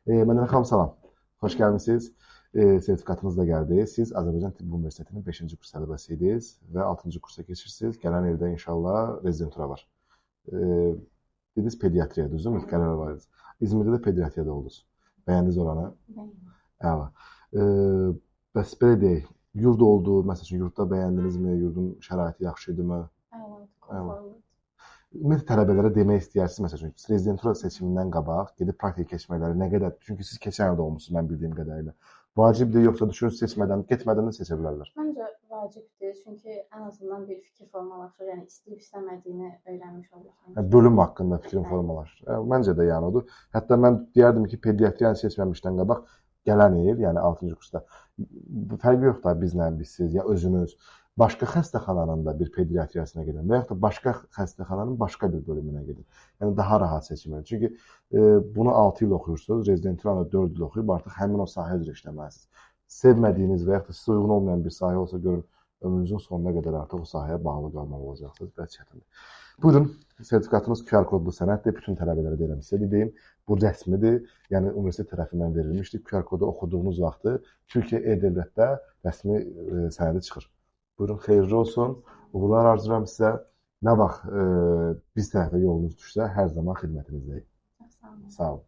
Məndən xanım salam. Xoş gəlmisiniz. Sertifikatınız da gəldi. Siz Azərbaycan Tibb Universitetinin 5-ci kurs tələbəsiydiniz və 6-cı kursa keçirsiniz. Gələn ildə inşallah rezidentura var. E, Dediniz pediatriya, düzdürmü? Qərar var. İzmirdə də pediatriyada oldunuz. Bəyəndiniz oranı? Əla. E, Bəs belə deyək, yurd oldu, məsəl üçün yurdda bəyəndinizmi? Yurdun şəraiti yaxşı idimi? Əla. Ümumiyyətlə tələbələrə demək istəyirsiniz, məsəl üçün, rezidentura seçimindən qabaq gedib praktika keçmələri nə qədər, çünki siz keçən ildə olmusunuz, mən bildiyim qədərilə. Vacibdir, yoxsa düşünürsünüz seçmədən, getmədən də seçə bilərlər? Məncə vacibdir, çünki ən azından bir fikir formalaşır, yəni istəyib-istəmədiyini öyrənmiş olursan. Bölüm haqqında fikrin formalaşır. Məncə də yəni odur. Hətta mən deyərdim ki, pediatriyanı seçməmişdən qabaq gələn il, yəni 6-cı kursda fərqi yoxdur da bizlə, biz siz ya özünüz başqa xəstəxananın da bir pediatriyasına gedin və yaxud da başqa xəstəxananın başqa bir bölümünə gedin. Yəni daha rahat seçim edin. Çünki bunu 6 il oxuyursunuz, rezidenturanı 4 il oxuyub artıq həmin o sahə üzrə işləməlisiniz. Sevmədiyiniz və yaxud da sizə uyğun olmayan bir sahə olsa görün, ömrünüzün sonuna qədər artıq o sahəyə bağlı qalmalı olacaqsınız. Biraz çətindir. Buyurun, sertifikatınız QR kodlu sənəddir. Bütün tələbələrə deyirəm, sizə deyim. Bu rəsmidir. Yəni universitet tərəfindən verilmişdir. QR kodu oxuduğunuz vaxtı Türkiyə e-Dövlətdə rəsmi sənədi çıxır. Buyurun, xeyirli olsun. Uğurlar arzulayıram sizə. Nə vaxt biz tərəfə yolunuz düşsə, hər zaman xidmətinizdəyik. Sağ olun. Sağ olun.